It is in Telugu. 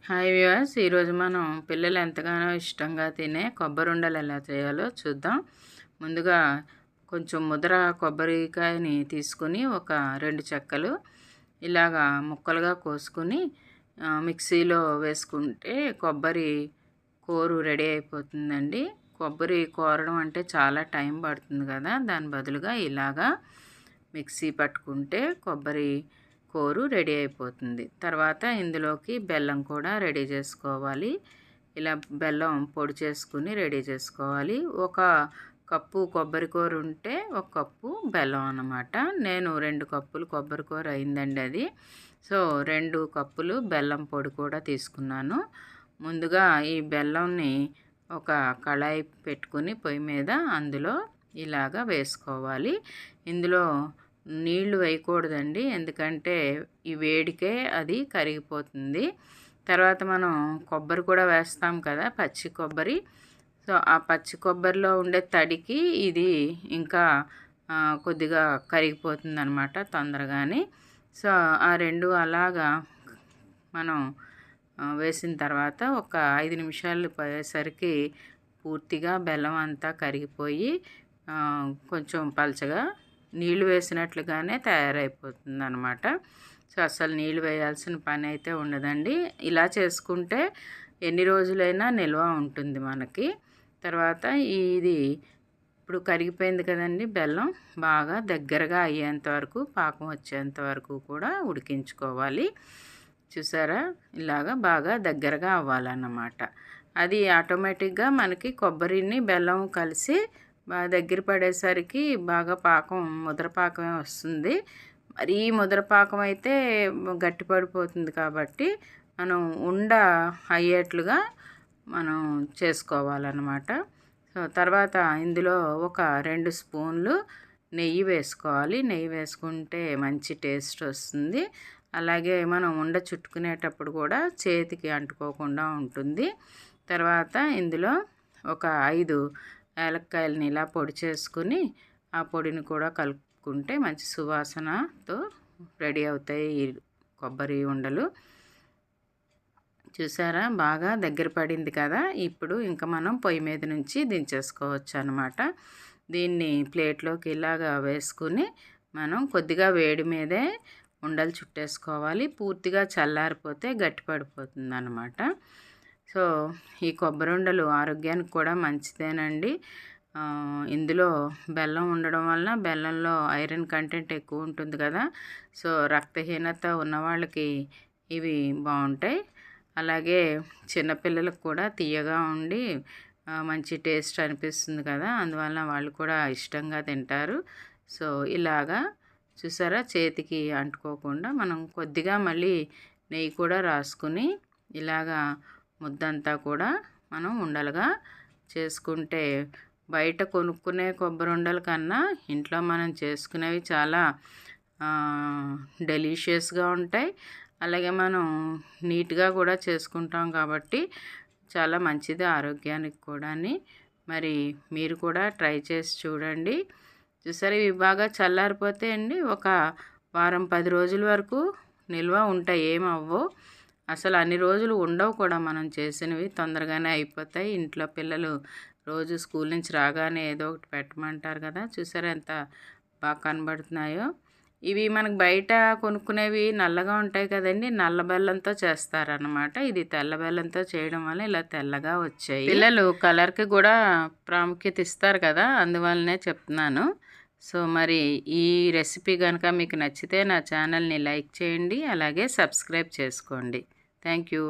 హాయ్ వ్యూవర్స్, ఈరోజు మనం పిల్లలు ఎంతగానో ఇష్టంగా తినే కొబ్బరి ఉండలు ఎలా చేయాలో చూద్దాం. ముందుగా కొంచెం ముద్ర కొబ్బరికాయని తీసుకుని ఒక 2 చెక్కలు ఇలాగా ముక్కలుగా కోసుకుని మిక్సీలో వేసుకుంటే కొబ్బరి కోరు రెడీ అయిపోతుందండి. కొబ్బరి కోరడం అంటే చాలా టైం పడుతుంది కదా, దాని బదులుగా ఇలాగా మిక్సీ పట్టుకుంటే కొబ్బరి కోరు రెడీ అయిపోతుంది. తర్వాత ఇందులోకి బెల్లం కూడా రెడీ చేసుకోవాలి. ఇలా బెల్లం పొడి చేసుకుని రెడీ చేసుకోవాలి. ఒక కప్పు కొబ్బరి కూర ఉంటే ఒక కప్పు బెల్లం అన్నమాట. నేను 2 కప్పులు కొబ్బరి కూర అయిందండి అది. సో 2 కప్పులు బెల్లం పొడి కూడా తీసుకున్నాను. ముందుగా ఈ బెల్లంని ఒక కళాయి పెట్టుకుని పొయ్యి మీద అందులో ఇలాగా వేసుకోవాలి. ఇందులో నీళ్లు వేయకూడదండి, ఎందుకంటే ఈ వేడికే అది కరిగిపోతుంది. తర్వాత మనం కొబ్బరి కూడా వేస్తాం కదా, పచ్చి కొబ్బరి. సో ఆ పచ్చి కొబ్బరిలో ఉండే తడికి ఇది ఇంకా కొద్దిగా కరిగిపోతుంది అనమాట తొందరగానే. సో ఆ 2 అలాగా మనం వేసిన తర్వాత ఒక 5 నిమిషాలు పోయేసరికి పూర్తిగా బెల్లం అంతా కరిగిపోయి కొంచెం పలచగా నీళ్ళు వేసినట్లుగానే తయారైపోతుంది అనమాట. సో అసలు నీళ్ళు వేయాల్సిన పని అయితే ఉండదండి. ఇలా చేసుకుంటే ఎన్ని రోజులైనా నిల్వ ఉంటుంది మనకి. తర్వాత ఇది ఇప్పుడు కరిగిపోయింది కదండి బెల్లం, బాగా దగ్గరగా అయ్యేంత వరకు, పాకం వచ్చేంత వరకు కూడా ఉడికించుకోవాలి. చూసారా, ఇలాగా బాగా దగ్గరగా అవ్వాలన్నమాట. అది ఆటోమేటిక్గా మనకి కొబ్బరిని బెల్లం కలిసి బాగా దగ్గర పడేసరికి బాగా పాకం ముద్ర పాకమే వస్తుంది. మరీ ముద్ర పాకం అయితే గట్టి పడిపోతుంది కాబట్టి మనం ఉండ అయ్యేట్లుగా మనం చేసుకోవాలన్నమాట. సో తర్వాత ఇందులో ఒక 2 స్పూన్లు నెయ్యి వేసుకోవాలి. నెయ్యి వేసుకుంటే మంచి టేస్ట్ వస్తుంది. అలాగే మనం ఉండ చుట్టుకునేటప్పుడు కూడా చేతికి అంటుకోకుండా ఉంటుంది. తర్వాత ఇందులో ఒక 5 ఏలక్కాయలని ఇలా పొడి చేసుకుని ఆ పొడిని కూడా కలుపుకుంటే మంచి సువాసనతో రెడీ అవుతాయి ఈ కొబ్బరి ఉండలు. చూసారా, బాగా దగ్గర పడింది కదా. ఇప్పుడు ఇంకా మనం పొయ్యి మీద నుంచి దించేసుకోవచ్చు అన్నమాట. దీన్ని ప్లేట్లోకి ఇలాగా వేసుకుని మనం కొద్దిగా వేడి మీదే ఉండలు చుట్టేసుకోవాలి. పూర్తిగా చల్లారిపోతే గట్టి పడిపోతుంది అన్నమాట. సో ఈ కొబ్బరి ఉండలు ఆరోగ్యానికి కూడా మంచిదేనండి. ఇందులో బెల్లం ఉండడం వలన బెల్లంలో ఐరన్ కంటెంట్ ఎక్కువ ఉంటుంది కదా. సో రక్తహీనత ఉన్నవాళ్ళకి ఇవి బాగుంటాయి. అలాగే చిన్నపిల్లలకు కూడా తీయగా ఉండి మంచి టేస్ట్ అనిపిస్తుంది కదా, అందువలన వాళ్ళు కూడా ఇష్టంగా తింటారు. సో ఇలాగా చూసారా, చేతికి అంటుకోకుండా మనం కొద్దిగా మళ్ళీ నెయ్యి కూడా రాసుకుని ఇలాగా ముద్దంతా కూడా మనం ఉండలుగా చేసుకుంటే బయట కొనుక్కునే కొబ్బరి ఉండల కన్నా ఇంట్లో మనం చేసుకునేవి చాలా డెలీషియస్గా ఉంటాయి. అలాగే మనం నీట్గా కూడా చేసుకుంటాం కాబట్టి చాలా మంచిది ఆరోగ్యానికి కూడా. మరి మీరు కూడా ట్రై చేసి చూడండి. చూసారా, ఇవి బాగా చల్లారిపోతే అండి ఒక వారం 10 రోజుల వరకు నిల్వ ఉంటాయి, ఏమవ్వవు. అసలు అన్ని రోజులు ఉండవు కూడా, మనం చేసినవి తొందరగానే అయిపోతాయి. ఇంట్లో పిల్లలు రోజు స్కూల్ నుంచి రాగానే ఏదో ఒకటి పెట్టమంటారు కదా. చూసారా ఎంత బాగా కనబడుతున్నాయో. ఇవి మనకు బయట కొనుక్కునేవి నల్లగా ఉంటాయి కదండి, నల్ల బెల్లంతో చేస్తారన్నమాట. ఇది తెల్ల బెల్లంతో చేయడం వల్ల ఇలా తెల్లగా వచ్చాయి. పిల్లలు కలర్కి కూడా ప్రాముఖ్యత ఇస్తారు కదా, అందువల్లనే చెప్తున్నాను. సో మరి ఈ రెసిపీ కనుక మీకు నచ్చితే నా ఛానల్ని లైక్ చేయండి, అలాగే సబ్స్క్రైబ్ చేసుకోండి. Thank you.